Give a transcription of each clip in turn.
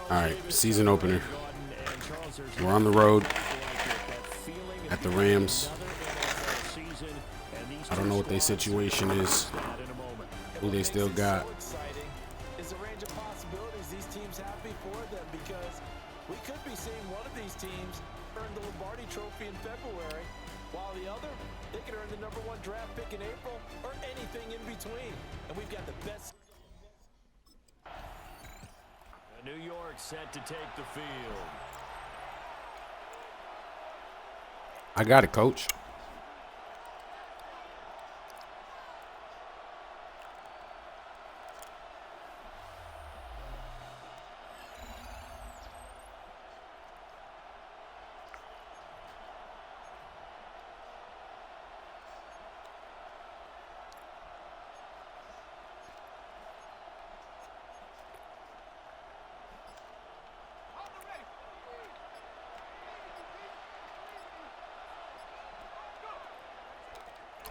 All right, season opener. We're on the road at the Rams. I don't know what their situation is, who they still got. Is the range of possibilities these teams have before them, because we could be seeing one of these teams earn the Lombardi Trophy in February, while the other, they could earn the #1 draft pick in April, or anything in between. And we've got the best. New York set to take the field. I got it, coach.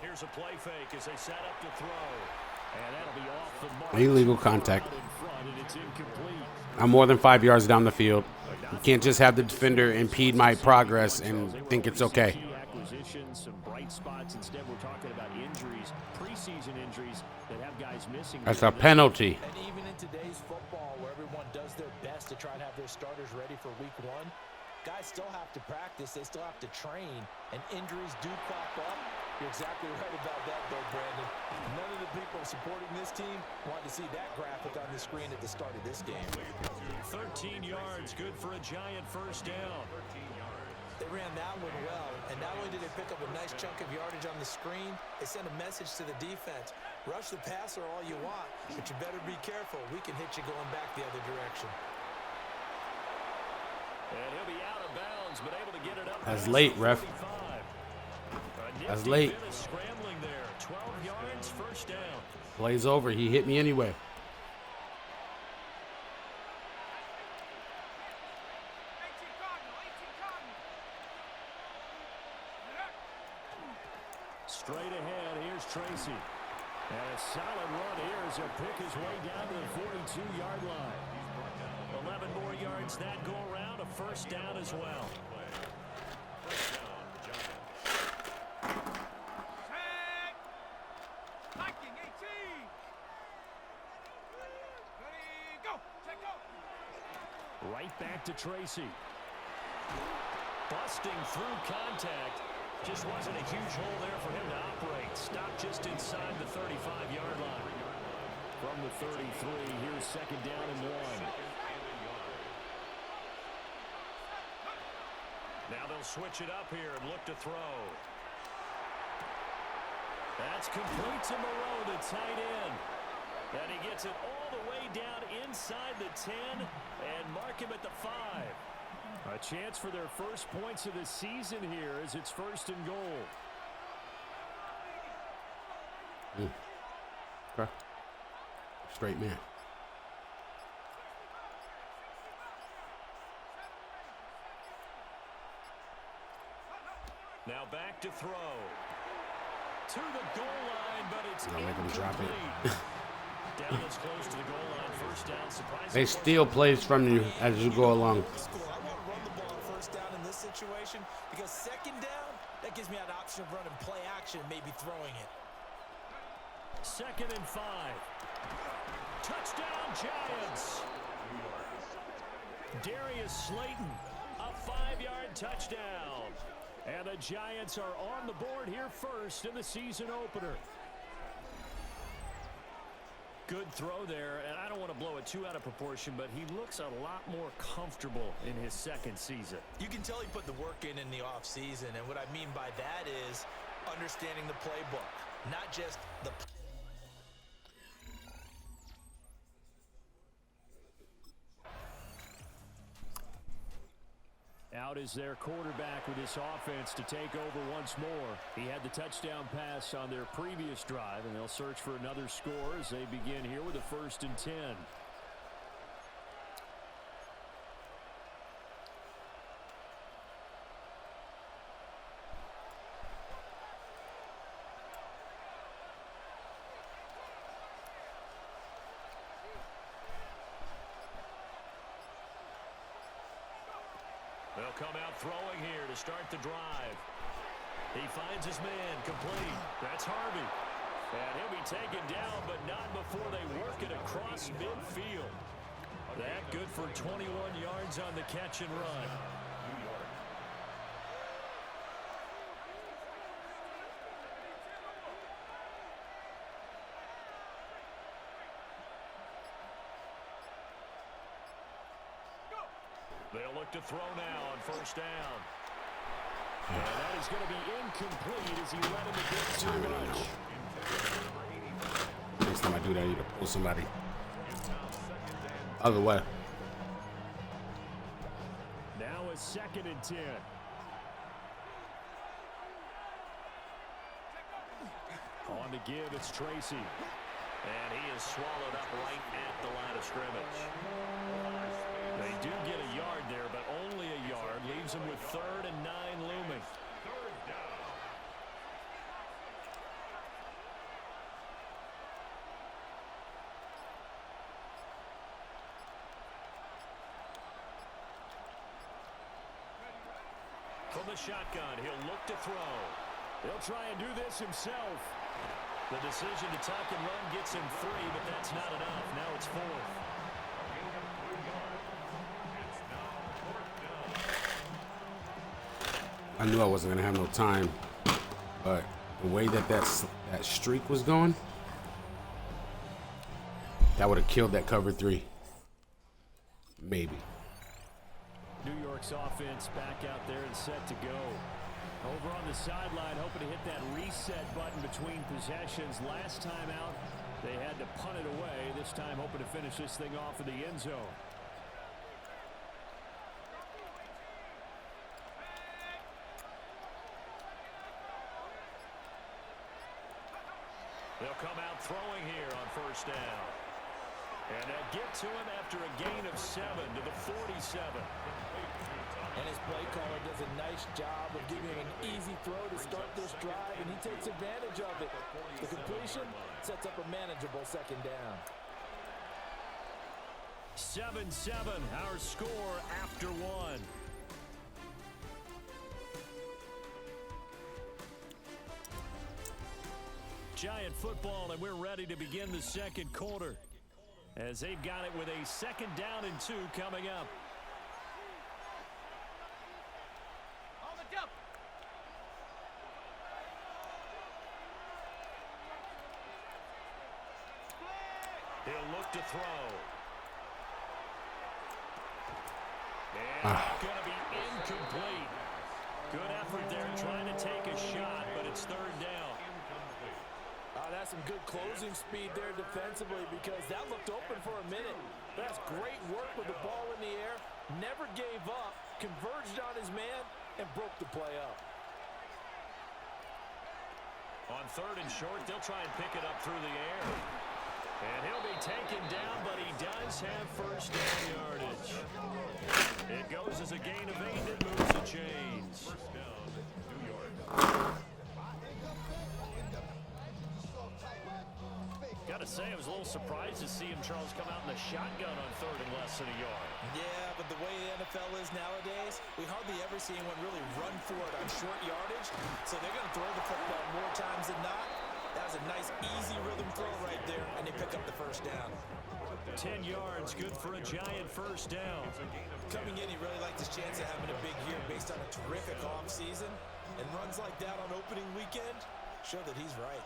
Here's a play fake as they set up to throw. And that'll be off the mark. Illegal contact. I'm more than 5 yards down the field. You can't just have the defender impede my progress and think it's okay. Some bright spots. Instead, we're talking about injuries, preseason injuries that have guys missing. That's a penalty. And even in today's football, where everyone does their best to try and have their starters ready for week 1, guys still have to practice. They still have to train, and injuries do crop up. You're exactly right about that, though, Brandon. None of the people supporting this team want to see that graphic on the screen at the start of this game. 13 yards, good for a giant first down. They ran that one well, and not only did they pick up a nice chunk of yardage on the screen, they sent a message to the defense. Rush the passer all you want, but you better be careful. We can hit you going back the other direction. And he'll be out of bounds, but able to get it up. That's late, ref. That's late. Scrambling there. 12 yards, first down. Play's over. He hit me anyway. Straight ahead, here's Tracy. And a solid run here as he'll pick his way down to the 42-yard line. 11 more yards that go around, a first down as well. Right back to Tracy. Busting through contact. Just wasn't a huge hole there for him to operate. Stopped just inside the 35-yard line. From the 33, here's second down and 1. Now they'll switch it up here and look to throw. That's complete to Moreau, the tight end. And he gets it all the way down inside the 10 and mark him at the 5. A chance for their first points of the season here as it's first and goal. Okay. Straight man. Now back to throw. To the goal line, but it's I'll make him drop it. Down as close to the goal line, first down, surprising. They steal plays from you as you go along. I want to run the ball on first down in this situation, because second down, that gives me an option of running play action, maybe throwing it. Second and 5. Touchdown, Giants. Darius Slayton, a 5-yard touchdown. And the Giants are on the board here first in the season opener. Good throw there, and I don't want to blow it too out of proportion, but he looks a lot more comfortable in his second season. You can tell he put the work in the offseason, and what I mean by that is understanding the playbook, not just the... Out is their quarterback with this offense to take over once more. He had the touchdown pass on their previous drive, and they'll search for another score as they begin here with a 1st and 10. come out throwing here to start the drive. He finds his man, complete. That's Harvey. And he'll be taken down, but not before they work it across midfield. That good for 21 yards on the catch and run. They'll look to throw now on first down. And that is going to be incomplete as he led him to get too much. Next time I do that, I need to pull somebody other way. Now a 2nd and 10. On to give, it's Tracy. And he is swallowed up right at the line of scrimmage. They do get a yard there, but only a yard. Leaves them with 3rd and 9 looming. From the shotgun, he'll look to throw. He'll try and do this himself. The decision to tuck and run gets him 3, but that's not enough. Now it's 4th. I knew I wasn't going to have no time, but the way that streak was going, that would have killed that cover 3. Maybe. New York's offense back out there and set to go. Over on the sideline, hoping to hit that reset button between possessions. Last time out, they had to punt it away. This time, hoping to finish this thing off in the end zone. They'll come out throwing here on first down. And they'll get to him after a gain of 7 to the 47. And his play caller does a nice job of giving him an easy throw to start this drive, and he takes advantage of it. The completion sets up a manageable 2nd down. 7-7, our score after 1. Giant football, and we're ready to begin the 2nd quarter as they've got it with a 2nd down and 2 coming up. He'll look to throw. And going to be incomplete. Good effort there trying to take a shot, but it's 3rd down. That's some good closing speed there defensively, because that looked open for a minute. That's great work with the ball in the air. Never gave up, converged on his man, and broke the play up. On 3rd and short, they'll try and pick it up through the air. And he'll be taken down, but he does have first down yardage. It goes as a gain of 8 and moves the chains. First down, New York. Got to say, I was a little surprised to see him, Charles, come out in the shotgun on 3rd and less than a yard. Yeah, but the way the NFL is nowadays, we hardly ever see anyone really run for it on short yardage. So they're going to throw the football more times than not. That was a nice, easy rhythm throw right there, and they pick up the first down. 10 yards, good for a giant first down. Coming in, he really liked his chance of having a big year based on a terrific offseason. And runs like that on opening weekend show that he's right.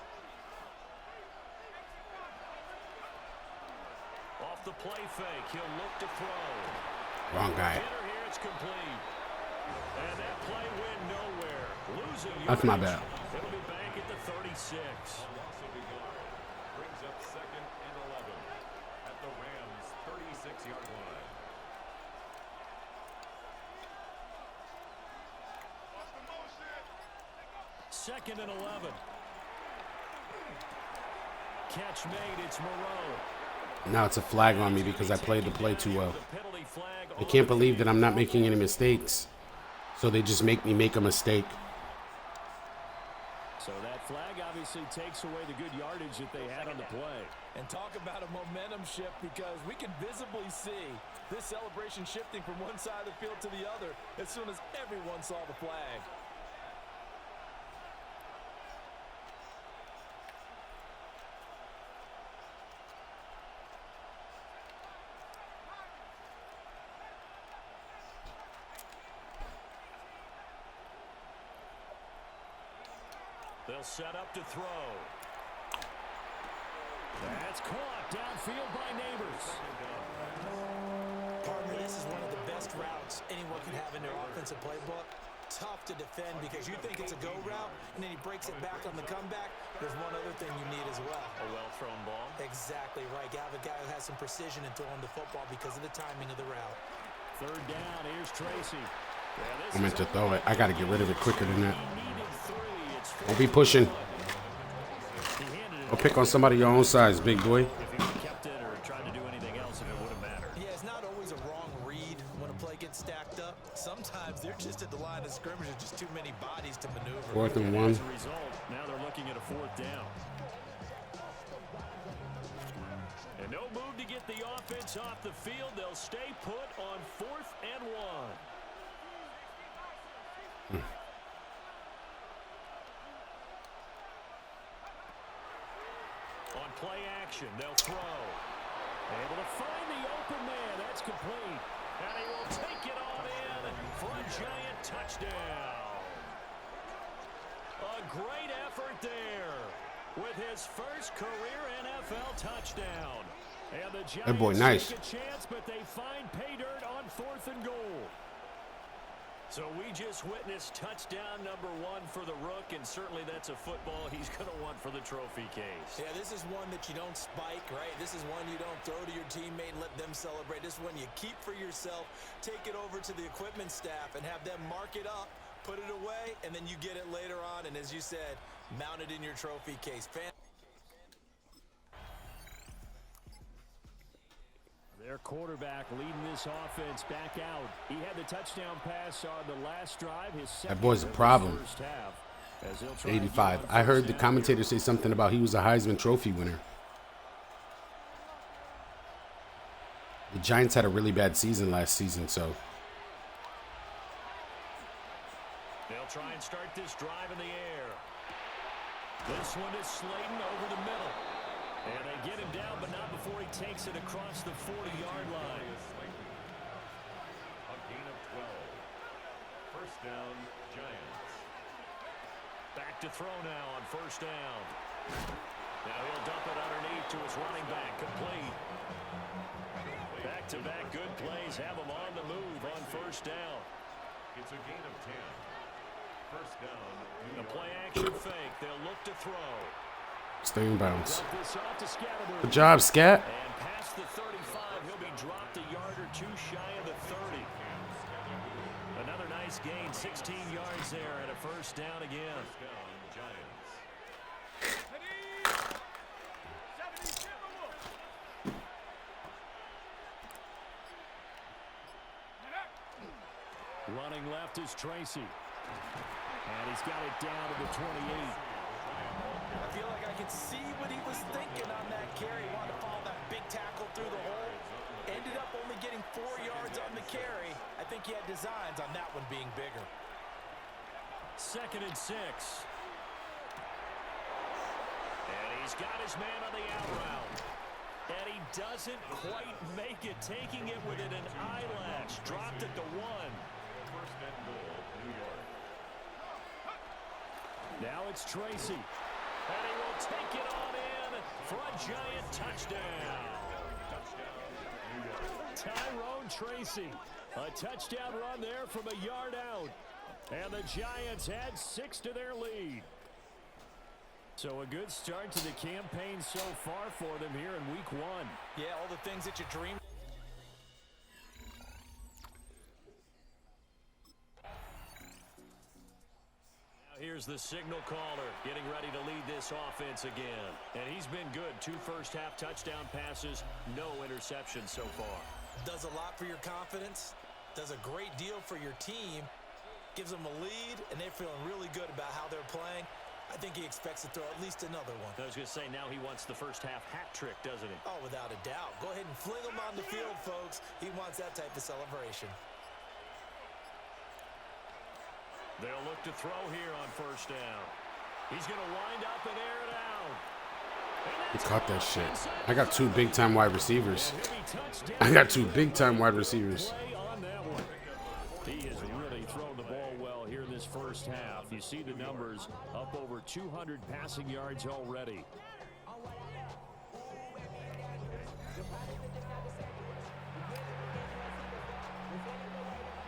Off the play fake, he'll look to throw. Wrong guy. Here, it's complete. And that play went nowhere. Losing That's my bad. It'll be back at the 36. Brings up 2nd and 11 at the Rams' 36-yard line. Second and 11. Catch made, it's Moreau. Now it's a flag on me because I played the play too well. I can't believe that I'm not making any mistakes. So they just make me make a mistake. So that flag obviously obviously takes away the good yardage that they had on the play. And talk about a momentum shift, because we can visibly see this celebration shifting from one side of the field to the other as soon as everyone saw the flag. They'll set up to throw. That's caught downfield by Nabers. Partner, this is one of the best routes anyone can have in their offensive playbook. Tough to defend because you think it's a go route, and then he breaks it back on the comeback. There's one other thing you need as well. A well-thrown ball. Exactly right. You have a guy who has some precision in throwing the football because of the timing of the route. Third down, here's Tracy. I meant to throw it. I got to get rid of it quicker than that. Don't be pushing. Go pick on somebody your own size, big boy. If he would have kept it or tried to do anything else, if it would have mattered. Yeah, it's not always a wrong read when a play gets stacked up. Sometimes they're just at the line of scrimmage with just too many bodies to maneuver. 4th and 1. As a result, now they're looking at a 4th down. And no move to get the offense off the field. They'll stay put on 4th and 1. On play action, they'll throw. Able to find the open man. That's complete. And he will take it on in for a giant touchdown. A great effort there with his first career NFL touchdown. And the Giants That boy, nice. take a chance, but they find pay dirt on 4th and goal. So we just witnessed touchdown number 1 for the Rook, and certainly that's a football he's going to want for the trophy case. Yeah, this is one that you don't spike, right? This is one you don't throw to your teammate and let them celebrate. This is one you keep for yourself, take it over to the equipment staff, and have them mark it up, put it away, and then you get it later on, and as you said, mount it in your trophy case. Their quarterback leading this offense back out. He had the touchdown pass on the last drive. That boy's a problem. 85. I heard the commentator say something about he was a Heisman Trophy winner. The Giants had a really bad season last season, so. They'll try and start this drive in the air. This one is Slayton over the middle. And they get him down, but not before he takes it across the 40-yard line. A gain of 12. First down, Giants. Back to throw now on first down. Now he'll dump it underneath to his running back, complete. Back-to-back good plays have him on the move on first down. It's a gain of 10. First down, The play-action fake. They'll look to throw. Stay in bounds. This off to Scatterberg. Good job, Scat. And past the 35, he'll be dropped a yard or two shy of the 30. Another nice gain, 16 yards there, and a first down again. first down, Giants. Running left is Tracy. And he's got it down to the 28. I feel like I could see what he was thinking on that carry. He wanted to follow that big tackle through the hole. Ended up only getting 4 yards on the carry. I think he had designs on that one being bigger. 2nd and 6. And he's got his man on the out route. And he doesn't quite make it, taking it within an eyelash. Dropped at the 1. First and goal, New York. Now it's Tracy. And he will take it on in for a giant touchdown. Tyrone Tracy. A touchdown run there from a yard out. And the Giants add 6 to their lead. So a good start to the campaign so far for them here in week 1. Yeah, all the things that you dreamed. Here's the signal caller getting ready to lead this offense again. And he's been good. 2 first-half touchdown passes, no interceptions so far. Does a lot for your confidence. Does a great deal for your team. Gives them a lead, and they're feeling really good about how they're playing. I think he expects to throw at least another one. I was going to say, now he wants the first half hat trick, doesn't he? Oh, without a doubt. Go ahead and fling him on the field, folks. He wants that type of celebration. They'll look to throw here on first down. He's going to wind up and air it out. He caught that shit. I got two big-time wide receivers. I got two big-time wide receivers. He has really thrown the ball well here in this first half. You see the numbers, up over 200 passing yards already.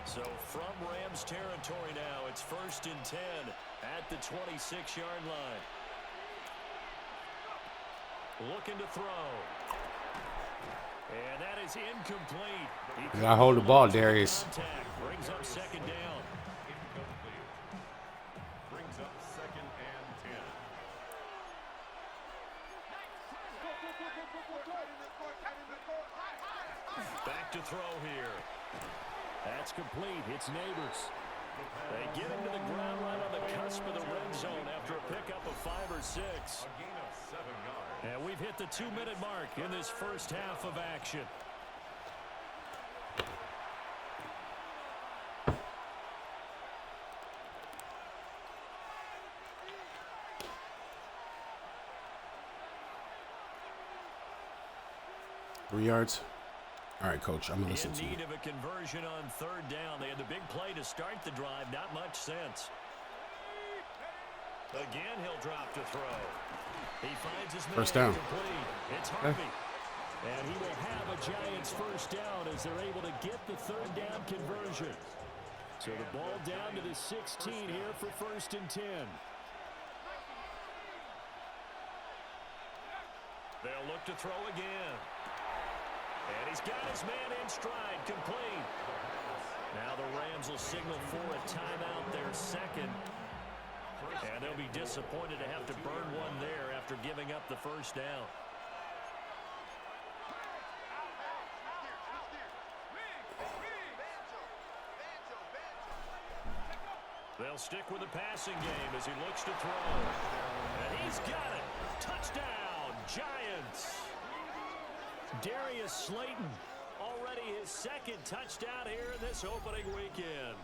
So from Rams territory now, it's 1st and 10 at the 26-yard line. Looking to throw. And that is incomplete. You gotta hold the ball, Darius. Brings up 2nd down. Brings up 2nd and 10. Back to throw here. That's complete. It's Nabers. They get him to the ground right on the cusp of the red zone after a pickup of 5 or 6. A gain of 7 yards. And we've hit the 2-minute mark in this first half of action. Three yards. All right, Coach, I'm going to listen to you. In need of a conversion on 3rd down. They had the big play to start the drive. Not much sense. Again, he'll drop to throw. He finds his man. First down. Complete. It's Harvey. And he will have a Giants first down as they're able to get the 3rd down conversion. So the ball down to the 16 here for 1st and 10. They'll look to throw again. And he's got his man in stride, complete. Now the Rams will signal for a timeout, their 2nd. And they'll be disappointed to have to burn one there after giving up the first down. They'll stick with the passing game as he looks to throw. And he's got it. Touchdown, Giants. Darius Slayton, already his 2nd touchdown here in this opening weekend.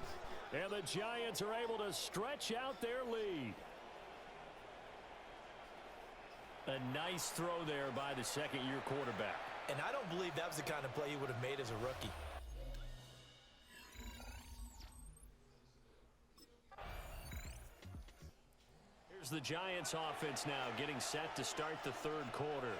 And the Giants are able to stretch out their lead. A nice throw there by the 2nd-year quarterback. And I don't believe that was the kind of play he would have made as a rookie. Here's the Giants offense now getting set to start the 3rd quarter.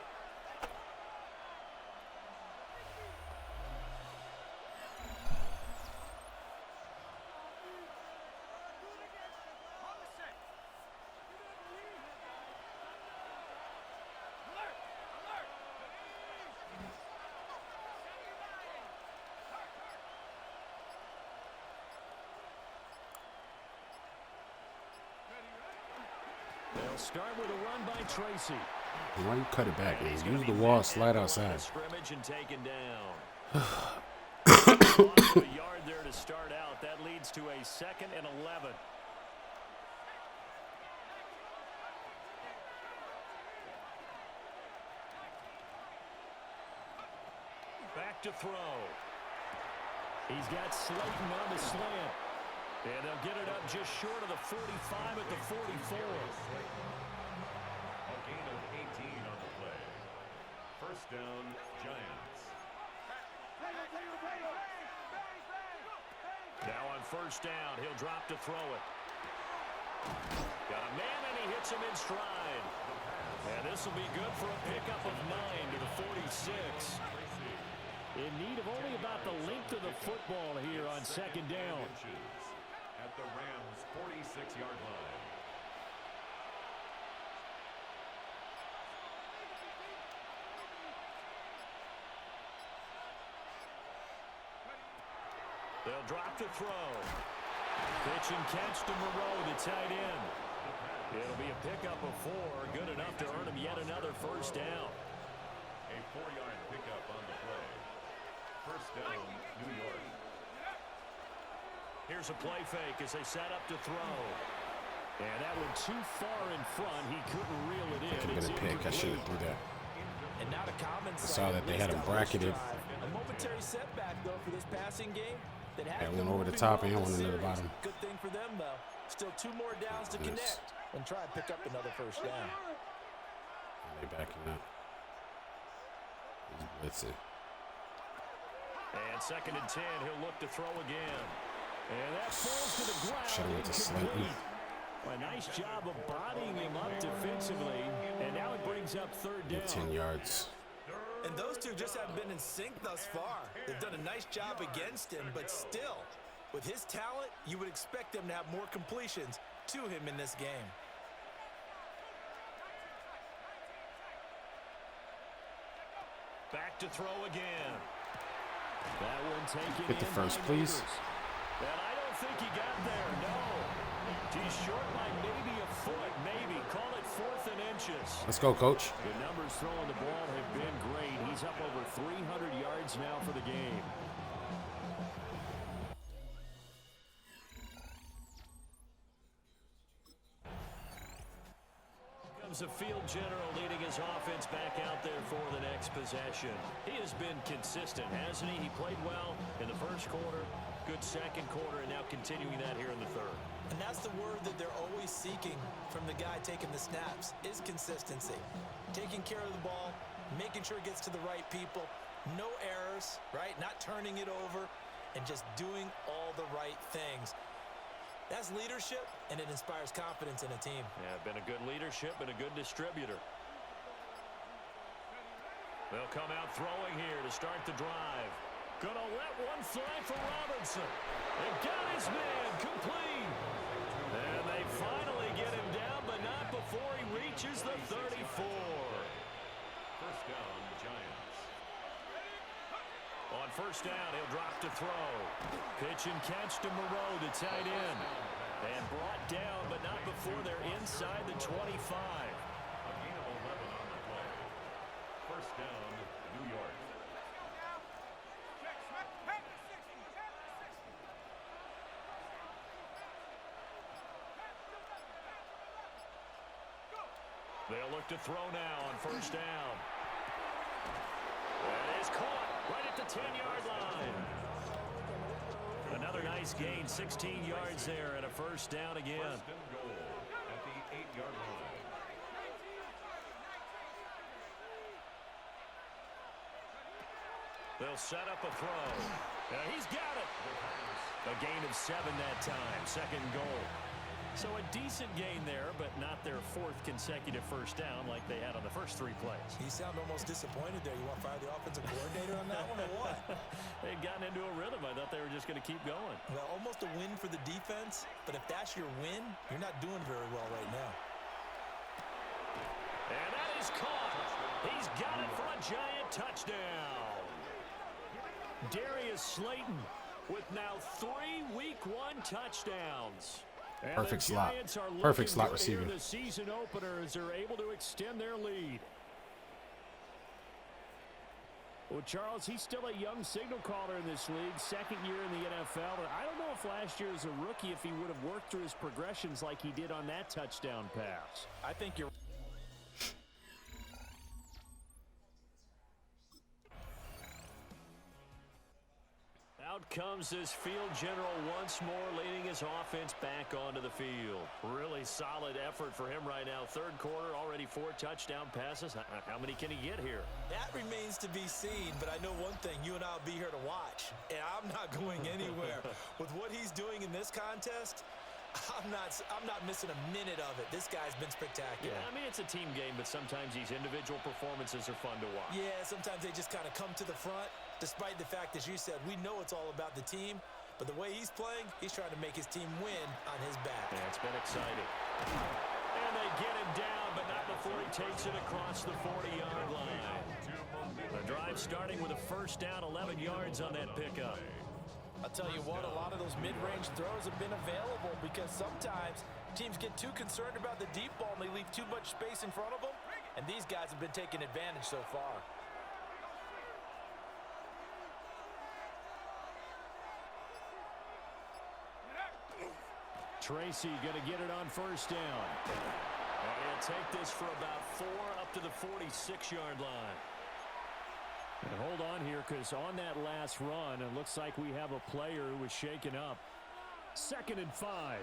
They'll start with a run by Tracy. Why you cut it back, man? Use the wall, slide outside. Scrimmage and taken down. A yard there to start out. That leads to a 2nd and 11. Back to throw. He's got Slayton on the slant. And they'll get it up just short of the 45 at the 44. A gain of 18 on the play. First down, Giants. Now on first down, he'll drop to throw it. Got a man, and he hits him in stride. And this will be good for a pickup of 9 to the 46. In need of only about the length of the football here on 2nd down. At the Rams' 46-yard line. They'll drop to throw. Pitch and catch to Moreau, the tight end. It'll be a pickup of 4, good enough to earn him yet another first down. A 4-yard pickup on the play. First down, New York. Here's a play fake as they set up to throw. And that went too far in front. He couldn't reel it in. Could have been a pick. I should have threw that. And now to common I saw that they had him bracketed. A momentary setback, though, for this passing game. That had one over the top and one into the bottom. Good thing for them, though. Still 2 more downs to connect and try and pick up another first down. They backing up. He's blitzing. And 2nd and 10, he'll look to throw again. And that falls to the ground. Should have went to Slayton. A nice job of bodying him up defensively. And now it brings up 3rd down. 10 yards. And those two just haven't been in sync thus far. They've done a nice job against him, but still, with his talent, you would expect them to have more completions to him in this game. Back to throw again. That one taken Get the in first, by please. Nabers. And I don't think he got there, no. He's short by maybe a foot, maybe. Call it 4th and inches. Let's go, coach. The numbers throwing the ball have been great. He's up over 300 yards now for the game. Comes a field general leading his offense back out there for the next possession. He has been consistent, hasn't he? He played well in the 1st quarter, good 2nd quarter, and now continuing that here in the 3rd. And that's the word that they're always seeking from the guy taking the snaps, is consistency. Taking care of the ball, making sure it gets to the right people, no errors, right? Not turning it over, and just doing all the right things. That's leadership, and it inspires confidence in a team. Yeah, been a good leadership and a good distributor. They'll come out throwing here to start the drive. Gonna let one fly for Robinson. They got his man complete. And they finally get him down, but not before he reaches the 34. First down, Giants. On 1st down, he'll drop to throw. Pitch and catch to Moreau, the tight end. And brought down, but not before they're inside the 25. A gain of 11 on the play. First down, New York. They'll look to throw now on 1st down. That is caught right at the 10-yard line. Another nice gain, 16 yards there, and a 1st down again. 1st and goal at the 8-yard line. They'll set up a throw. He's got it. A gain of 7 that time, 2nd goal. So a decent gain there, but not their 4th consecutive 1st down like they had on the first 3 plays. You sound almost disappointed there. You want to fire the offensive coordinator on that one or what? They'd gotten into a rhythm. I thought they were just going to keep going. Well, almost a win for the defense, but if that's your win, you're not doing very well right now. And that is caught. He's got it for a giant touchdown. Darius Slayton with now 3 Week 1 touchdowns. And Perfect slot. are Perfect slot good receiver. here. The season openers are able to extend their lead. Well, Charles, he's still a young signal caller in this league, 2nd year in the NFL. And I don't know if last year as a rookie, if he would have worked through his progressions like he did on that touchdown pass. I think you're Out comes this field general once more, leading his offense back onto the field. Really solid effort for him right now. 3rd quarter, already 4 touchdown passes. How many can he get here? That remains to be seen, but I know one thing. You and I will be here to watch, and I'm not going anywhere. With what he's doing in this contest, I'm not missing a minute of it. This guy's been spectacular. Yeah, I mean, it's a team game, but sometimes these individual performances are fun to watch. Yeah, sometimes they just kind of come to the front, despite the fact, as you said, we know it's all about the team, but the way he's playing, he's trying to make his team win on his back. Yeah, it's been exciting. And they get him down, but not before he takes it across the 40-yard line. The drive starting with a 1st down, 11 yards on that pickup. I'll tell you what, a lot of those mid-range throws have been available because sometimes teams get too concerned about the deep ball and they leave too much space in front of them, and these guys have been taking advantage so far. Tracy going to get it on first down. And he'll take this for about 4 up to the 46-yard line. And hold on here, because on that last run, it looks like we have a player who was shaken up. 2nd and 5.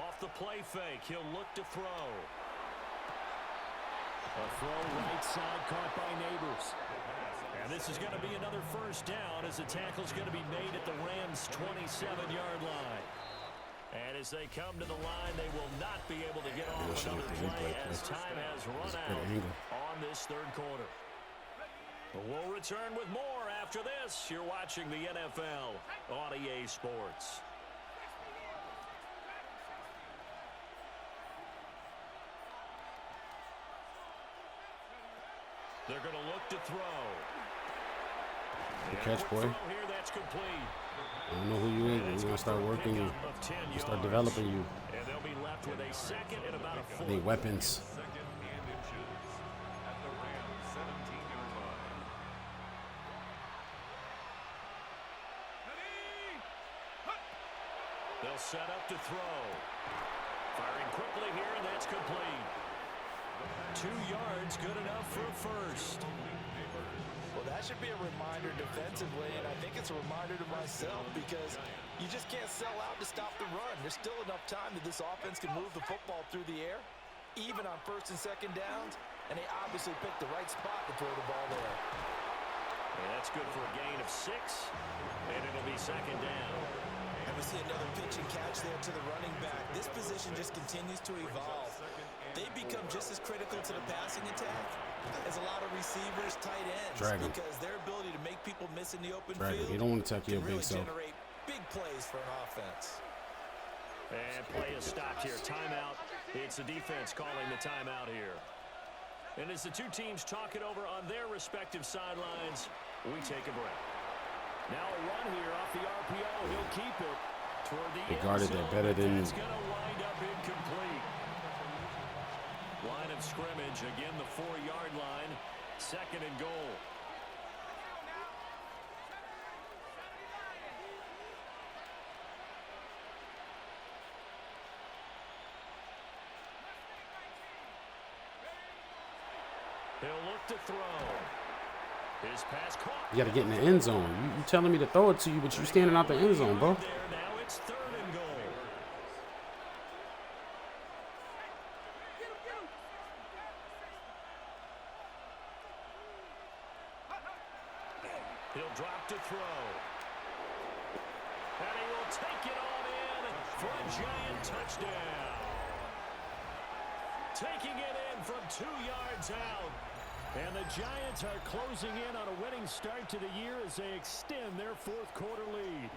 Off the play fake, he'll look to throw. A throw right side caught by Nabers. And this is going to be another first down as the tackle's going to be made at the Rams' 27-yard line. And as they come to the line, they will not be able to get off another play as time has run out on this third quarter. But we'll return with more after this. You're watching the NFL on EA Sports. They're going to look to throw. Good catch, boy. Here, that's complete. I don't know who you is, but we're going to start working you. We'll start developing you. And they'll be left with a 2nd and about a 4. I need weapons. They'll set up to throw. Firing quickly here, and that's complete. 2 yards, good enough for a first. Well, that should be a reminder defensively, and I think it's a reminder to myself because you just can't sell out to stop the run. There's still enough time that this offense can move the football through the air, even on 1st and 2nd downs, and they obviously picked the right spot to throw the ball there. And that's good for a gain of 6, and it'll be 2nd down. And we see another pitch and catch there to the running back. This position just continues to evolve. They become just as critical to the passing attack as a lot of receivers, tight ends, because their ability to make people miss in the open field you don't want to tuck your really big self. generate big plays for an offense. And play is stopped here. Timeout. It's the defense calling the timeout here. And as the two teams talk it over on their respective sidelines, we take a break. Now a run here off the RPO. He'll keep it toward the They guarded that better than... It's going to wind up incomplete. Line of scrimmage, again the 4-yard line. 2nd and goal. He'll look to throw. His pass caught. You got to get in the end zone. You telling me to throw it to you, but you standing out the end zone, bro. Now it's 3rd and goal. He'll drop to throw. And he will take it on in for a giant touchdown. Taking it in from 2 yards out. And the Giants are closing in on a winning start to the year as they extend their 4th quarter lead.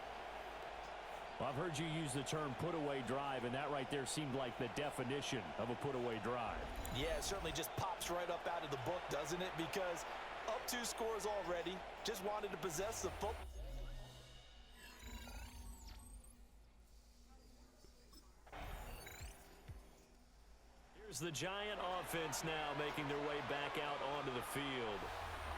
Well, I've heard you use the term put-away drive, and that right there seemed like the definition of a put-away drive. Yeah, it certainly just pops right up out of the book, doesn't it? Because up 2 scores already, just wanted to possess the football. Here's the Giant offense now making their way back out onto the field.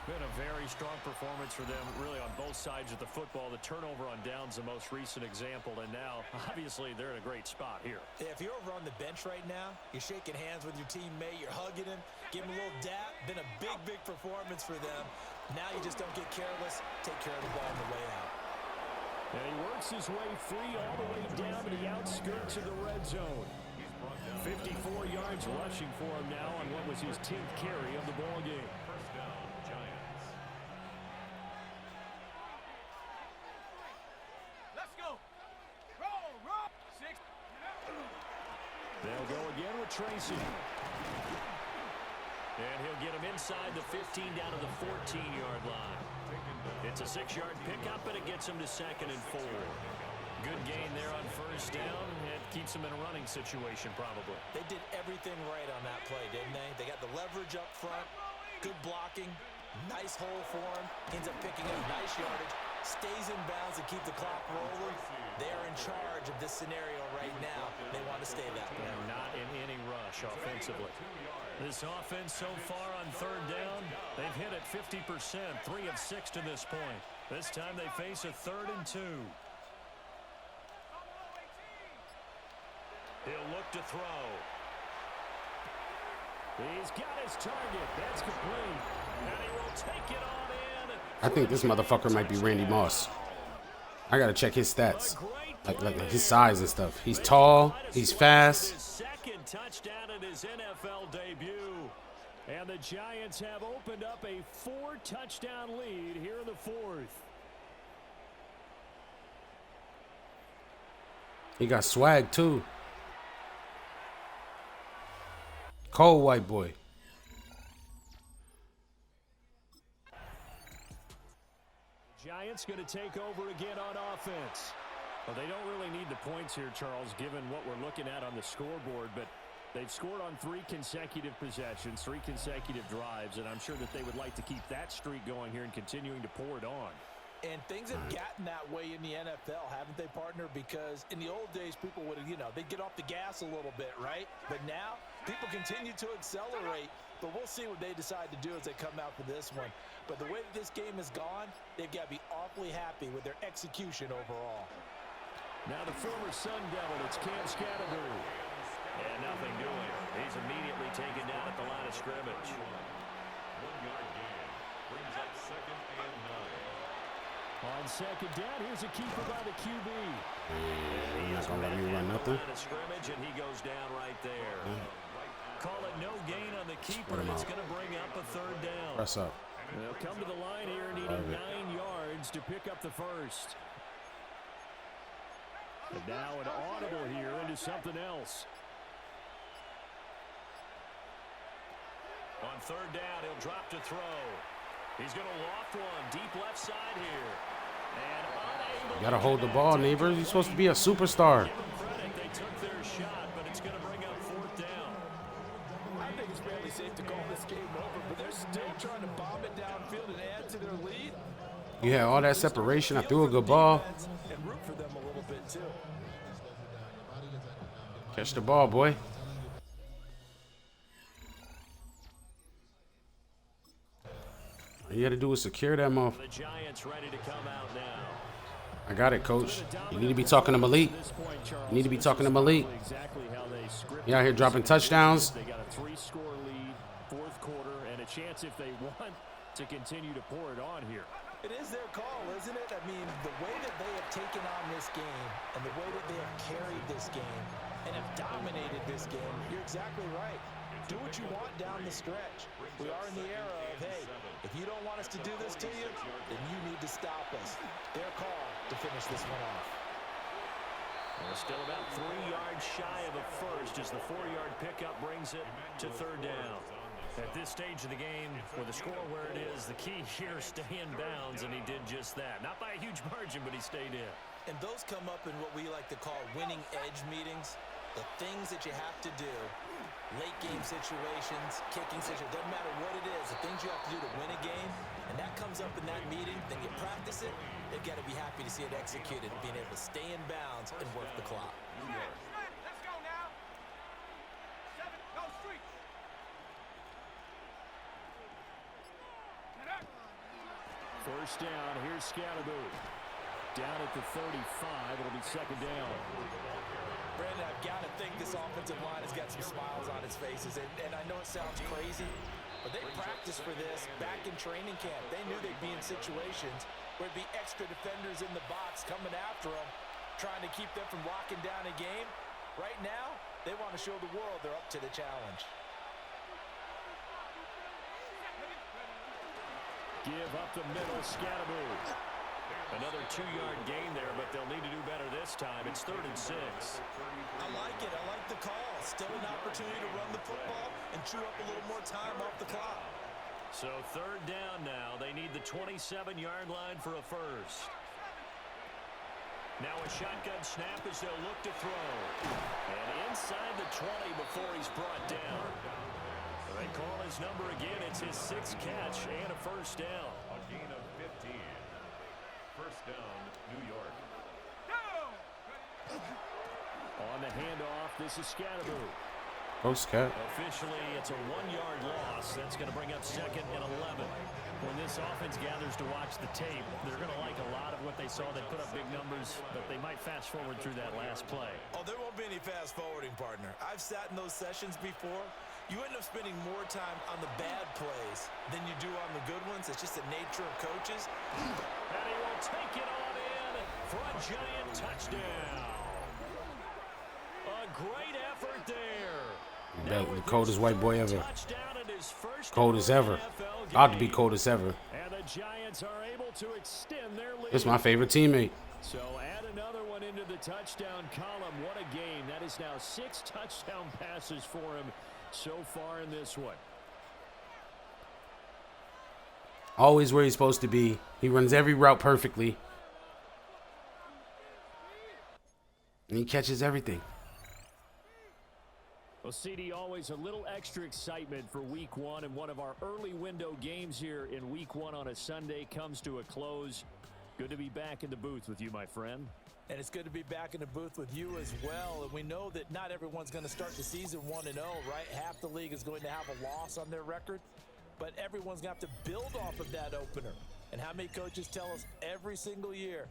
Been a very strong performance for them, really, on both sides of the football. The turnover on downs, the most recent example, and now, obviously, they're in a great spot here. Yeah, if you're over on the bench right now, you're shaking hands with your teammate, you're hugging him, give him a little dap. Been a big, big performance for them. Now you just don't get careless. Take care of the ball on the way out. And he works his way free all the way down to the outskirts of the red zone. 54 yards rushing for him now on what was his 10th carry of the ball game. First down, Giants. Let's go. Roll. 6. They'll go again with Tracy. And he'll get him inside the 15 down to the 14-yard line. It's a 6-yard pickup, but it gets him to 2nd and 4. Good gain there on first down. It keeps them in a running situation, probably. They did everything right on that play, didn't they? They got the leverage up front, good blocking, nice hole for him, ends up picking up nice yardage, stays in bounds to keep the clock rolling. They're in charge of this scenario right now. They want to stay that way. And not in any rush offensively. This offense so far on 3rd down, they've hit it 50%, 3 of 6 to this point. This time they face a 3rd and 2. He'll look to throw. He's got his target. That's complete. And he will take it on in. I think this motherfucker might be Randy Moss. I gotta check his stats, like his size and stuff. He's tall. He's fast. Second touchdown in his NFL debut. And the Giants have opened up a 4-touchdown lead here in the 4th. He got swag too. Cold white boy. Giants going to take over again on offense. Well, they don't really need the points here, Charles, given what we're looking at on the scoreboard, but they've scored on 3 consecutive possessions, 3 consecutive drives, and I'm sure that they would like to keep that streak going here and continuing to pour it on. And things have gotten that way in the NFL, haven't they, partner? Because in the old days, people would, they'd get off the gas a little bit, right? But now, people continue to accelerate. But we'll see what they decide to do as they come out for this one. But the way that this game has gone, they've got to be awfully happy with their execution overall. Now the former Sun Devil, it's Cam Scatterby. And nothing doing. He's immediately taken down at the line of scrimmage. 1-yard gain. Brings up 2nd and 9. On 2nd down, here's a keeper by the QB. You're not gonna let me run nothing. Scrimmage, and he goes down right there. Call it no gain on the keeper. It's going to bring up a 3rd down. Press up. They'll come to the line here, needing 9 yards to pick up the first. And now an audible here into something else. On 3rd down, he'll drop to throw. He's going to loft one deep left side here. And unable. You gotta hold the ball, Nabers. You're supposed to be a superstar. Give them credit. They took their shot, but it's going to bring up 4th down. I think it's fairly safe to call this game over, but they're still trying to bomb it downfield and add to their lead. You had all that separation. I threw a good ball. And root for them a little bit, too. Catch the ball, boy. All you got to do is secure that motherfucker. The Giants ready to come out now. I got it, coach. You need to be talking to Malik. You need to be talking to Malik. You out here dropping touchdowns. They got a 3-score lead, 4th quarter, and a chance if they want to continue to pour it on here. It is their call, isn't it? I mean, the way that they have taken on this game and the way that they have carried this game and have dominated this game, you're exactly right. Do what you want down the stretch. We are in the era of, hey, if you don't want us to do this to you, then you need to stop us. Their call to finish this one off. We're still about 3 yards shy of a first as the 4-yard pickup brings it to 3rd down. At this stage of the game, with the score where it is, the key here is stay in bounds, and he did just that. Not by a huge margin, but he stayed in. And those come up in what we like to call winning edge meetings. The things that you have to do, late game situations, kicking situations, doesn't matter what it is, the things you have to do to win a game, and that comes up in that meeting, then you practice it, they've got to be happy to see it executed, being able to stay in bounds and work the clock. Let's go now. 7, go street. First down, here's Scatterby. Down at the 35, it'll be 2nd down. Brandon, I've got to think this offensive line has got some smiles on its faces, and I know it sounds crazy, but they practiced for this back in training camp. They knew they'd be in situations where it'd be extra defenders in the box coming after them, trying to keep them from locking down a game. Right now, they want to show the world they're up to the challenge. Give up the middle, Scatterby. Another 2-yard gain there, but they'll need to do better this time. It's 3rd and 6. I like it. I like the call. Still an opportunity to run the football and chew up a little more time off the clock. So 3rd down now. They need the 27-yard line for a first. Now a shotgun snap as they'll look to throw. And inside the 20 before he's brought down. They call his number again. It's his 6th catch and a first down. A gain of 15. First down, New York. On the handoff, this is Scatterby. Post cat. Officially, it's a 1-yard loss. That's going to bring up 2nd and 11. When this offense gathers to watch the tape, they're going to like a lot of what they saw. They put up big numbers, but they might fast forward through that last play. Oh, there won't be any fast forwarding, partner. I've sat in those sessions before. You end up spending more time on the bad plays than you do on the good ones. It's just the nature of coaches. And he will take it on in for a giant touchdown. A great effort there. The coldest white boy ever. Coldest ever. Ought to be coldest ever. And the Giants are able to extend their lead. This is my favorite teammate. So add another one into the touchdown column. What a game. That is now 6 touchdown passes for him so far in this one. Always where he's supposed to be. He runs every route perfectly. And he catches everything. Well, CD, always a little extra excitement for week 1, and one of our early window games here in week 1 on a Sunday comes to a close. Good to be back in the booth with you, my friend. And it's good to be back in the booth with you as well. And we know that not everyone's going to start the season 1-0, right? Half the league is going to have a loss on their record, but everyone's going to have to build off of that opener. And how many coaches tell us every single year,